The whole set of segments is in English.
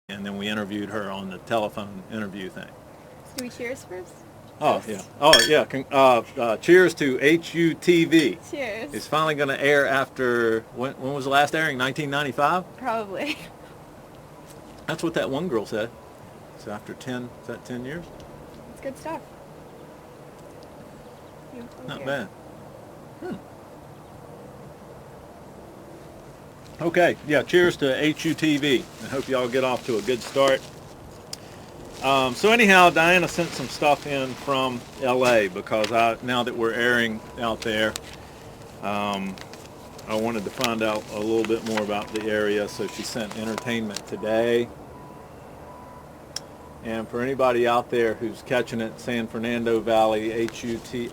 and then we interviewed her on the telephone interview thing. Do we cheers first? Oh yeah. Oh yeah. Cheers to HUTV. Cheers. It's finally going to air after when was the last airing? 1995. Probably. That's what that one girl said. So after 10, is that 10 years? It's good stuff. Not bad. Okay, yeah, cheers to HUTV. I hope y'all get off to a good start. So anyhow, Diana sent some stuff in from LA because now that we're airing out there, I wanted to find out a little bit more about the area, so she sent Entertainment Today. And for anybody out there who's catching it, San Fernando Valley, VHTV,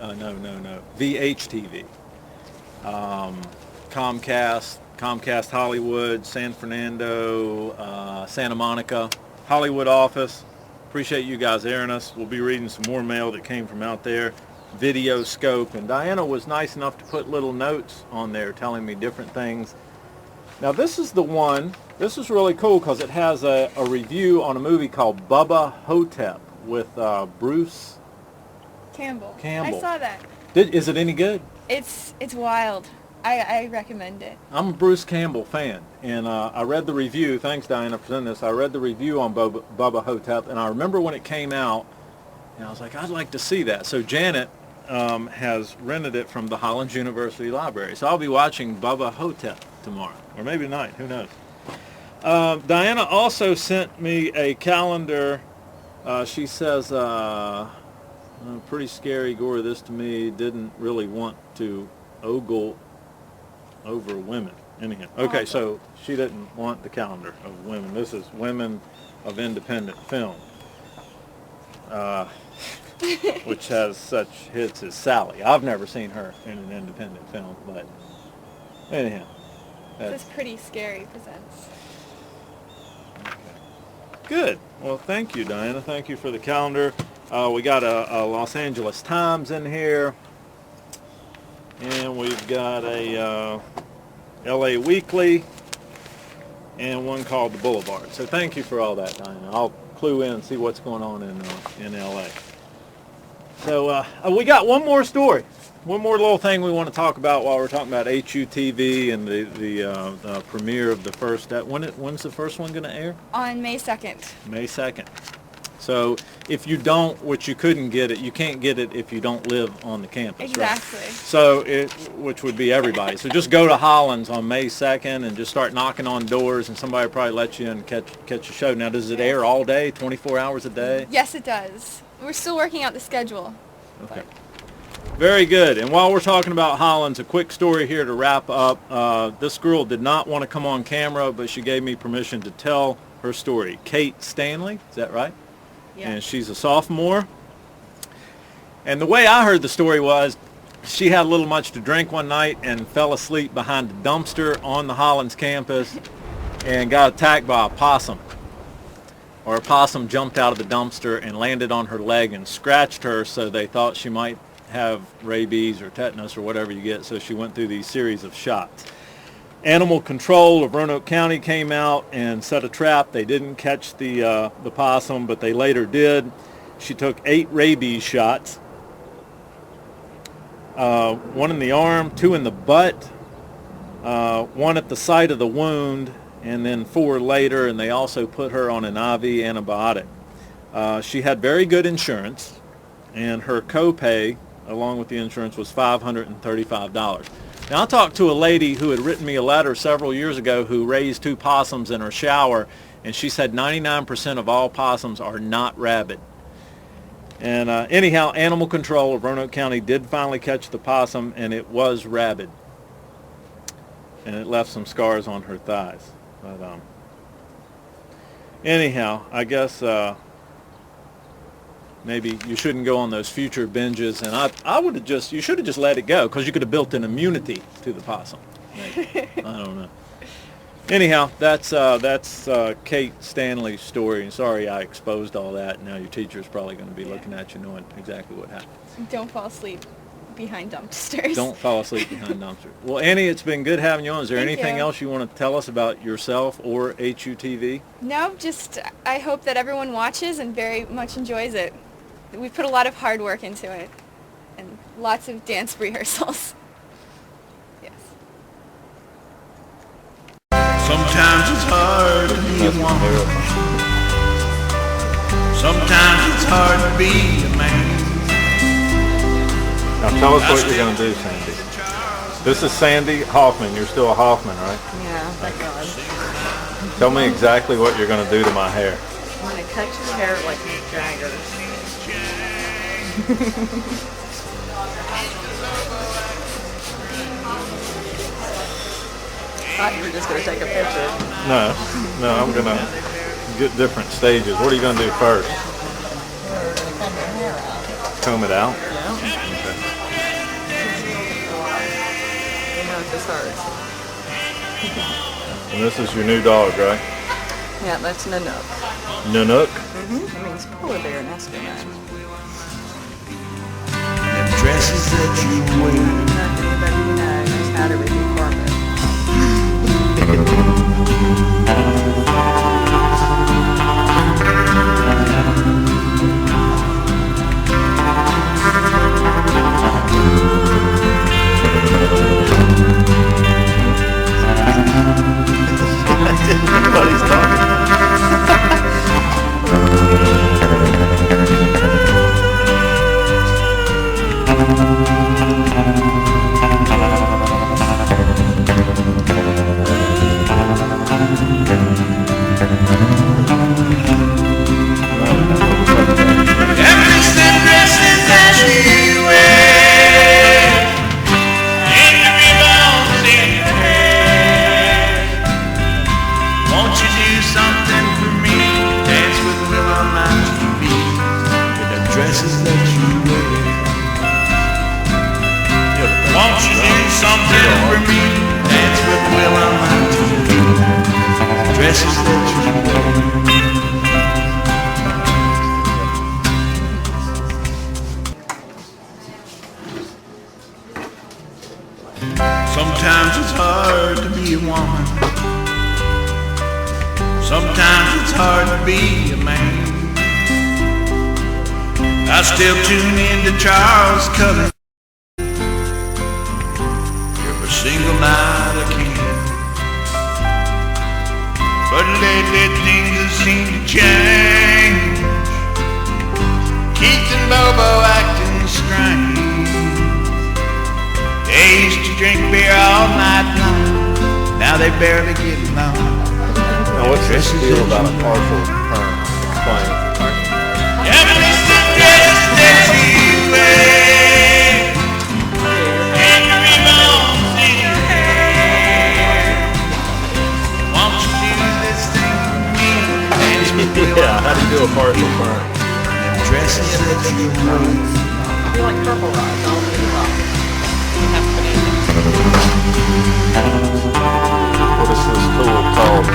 Comcast Hollywood, San Fernando, Santa Monica, Hollywood office. Appreciate you guys airing us. We'll be reading some more mail that came from out there. Video Scope. And Diana was nice enough to put little notes on there telling me different things. Now this is the one. This is really cool because it has a review on a movie called Bubba Hotep with Bruce Campbell. Campbell. I saw that. Is it any good? It's wild. I recommend it. I'm a Bruce Campbell fan, and I read the review. Thanks, Diana, for sending this. I read the review on Bubba Hotep, and I remember when it came out, and I was like, I'd like to see that. So Janet has rented it from the Hollins University Library. So I'll be watching Bubba Hotep tomorrow, or maybe tonight. Who knows? Diana also sent me a calendar. She says, pretty scary, Gore, this to me. Didn't really want to ogle over women. Anyhow, okay, so she didn't want the calendar of women. This is Women of Independent Film, which has such hits as Sally. I've never seen her in an independent film, but anyhow. This is Pretty Scary presents. Okay. Good. Well, thank you, Diana. Thank you for the calendar. We got a Los Angeles Times in here. And we've got a LA Weekly and one called The Boulevard. So thank you for all that, Diana. I'll clue in and see what's going on in LA. So we got one more story. One more little thing we want to talk about while we're talking about HUTV and the premiere of the first. When's the first one going to air? On May 2nd. May 2nd. So if you don't, which you couldn't get it, you can't get it if you don't live on the campus. Exactly. Right? So which would be everybody. So just go to Hollins on May 2nd and just start knocking on doors, and somebody will probably let you in and catch a show. Now, does it air all day, 24 hours a day? Yes, it does. We're still working out the schedule. Okay. Very good. And while we're talking about Hollins, a quick story here to wrap up. This girl did not want to come on camera, but she gave me permission to tell her story. Kate Stanley, is that right? Yeah. And she's a sophomore. And the way I heard the story was she had a little much to drink one night and fell asleep behind a dumpster on the Hollins campus and got attacked by a possum. Or a possum jumped out of the dumpster and landed on her leg and scratched her, so they thought she might have rabies or tetanus or whatever you get, so she went through these series of shots. Animal Control of Roanoke County came out and set a trap. They didn't catch the possum, but they later did. She took 8 rabies shots, 1 in the arm, 2 in the butt, 1 at the site of the wound, and then 4 later, and they also put her on an IV antibiotic. She had very good insurance, and her copay, along with the insurance, was $535. Now, I talked to a lady who had written me a letter several years ago who raised 2 possums in her shower, and she said 99% of all possums are not rabid. And anyhow, Animal Control of Roanoke County did finally catch the possum, and it was rabid. And it left some scars on her thighs. But anyhow, I guess maybe you shouldn't go on those future binges, and I would have you should have just let it go, because you could have built an immunity to the possum. Maybe. I don't know. Anyhow, that's Kate Stanley's story, and sorry I exposed all that. Now your teacher's probably going to be looking at you knowing exactly what happened. Don't fall asleep behind dumpsters. Don't fall asleep behind dumpsters. Well, Annie, it's been good having you on. Is there Thank anything you. else you want to tell us about yourself or HUTV? No, just I hope that everyone watches and very much enjoys it. We put a lot of hard work into it and lots of dance rehearsals. Yes. Sometimes it's hard to be a woman. Sometimes it's hard to be a man. Now tell us what you're going to do, Sandy. This is Sandy Hoffman. You're still a Hoffman, right? Yeah, thank God. Tell me exactly what you're going to do to my hair. I'm going to cut your hair like Mick Jagger. Thought you were just going to take a picture. No, I'm going to get different stages. What are you going to do first? We're going to cut your hair out. Comb it out? Yeah. Okay. You know, it just hurts. And this is your new dog, right? Yeah, that's Nanook. Nanook? It means polar bear in Eskimo. Them dresses that you wear. Not anybody you know knows how to review carpet. Nobody's talking. Everything dresses that you wear. And the ribbons in your hair. Won't you do something for me? Dance with Will on my TV. With the dresses that you wear. Won't you do something for me? Dance with Will on my TV. Dresses that you wear. Sometimes it's hard to be a woman. Sometimes it's hard to be a man. I still tune in to Charles Cullen. Every single night I can. But lately things have seemed to change. Keith and Bobo acting strange. They used to drink beer all night long. Now they barely get along. Now what's this deal about a partial perm? Explain. Everything dresses that you wear. And the ribbons in your hair. Won't you do this thing for me? Dance with me. Yeah, how do you do a partial perm? Them dresses that you wear. You like purple rock, all the rock. What is this tool called?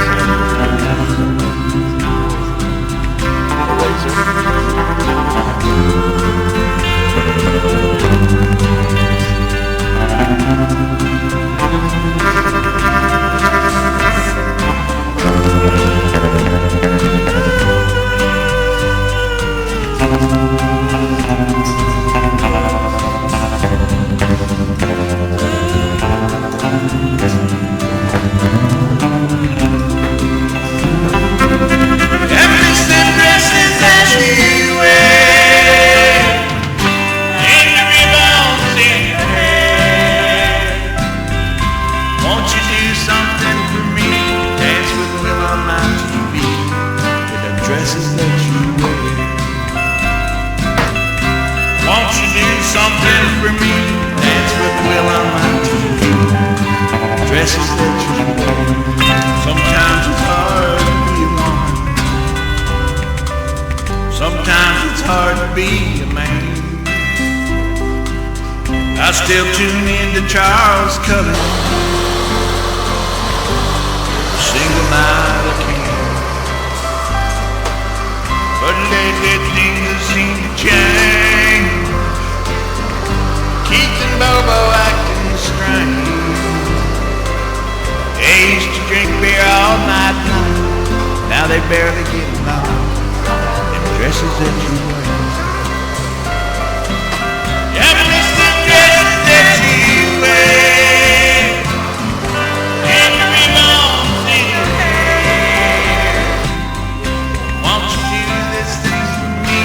Everything dresses that you wear. And the ribbons in your hair. Won't you do something for me? Dance with Will on my TV. With the dresses that you wear. Won't you do something for me? Dance with Will on my TV. Dresses that you wear. Sometimes it's hard to be a woman. Sometimes it's hard to be a man. I still tune in to Charles Cullen. Every single night I can. But lately things have seemed to change. Keith they barely get along. Them dresses that you wear. Everest the dresses that you wear. And the ribbons in your hair. Won't you do this thing for me?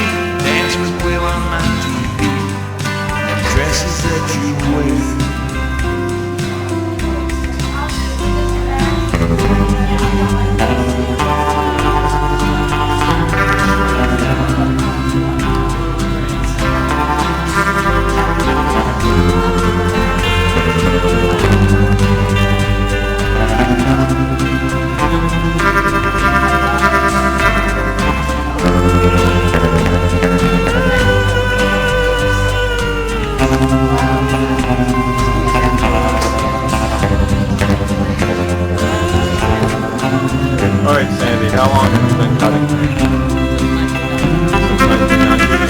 Dance with Will on my TV. Them dresses that you wear. All right, Sandy, how long have you been cutting? Since 1990.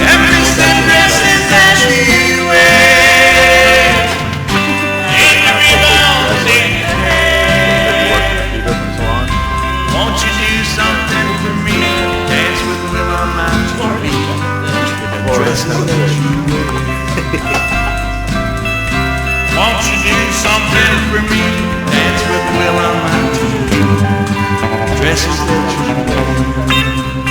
Everest the dresses that you wear. And the ribbons in your Have you worked in a hair. few different salons? Won't you do something for me? Dance with Will on my TV. Dresses that you wear. Won't you do something for me? Dance with Will on my TV. Dresses that you wear.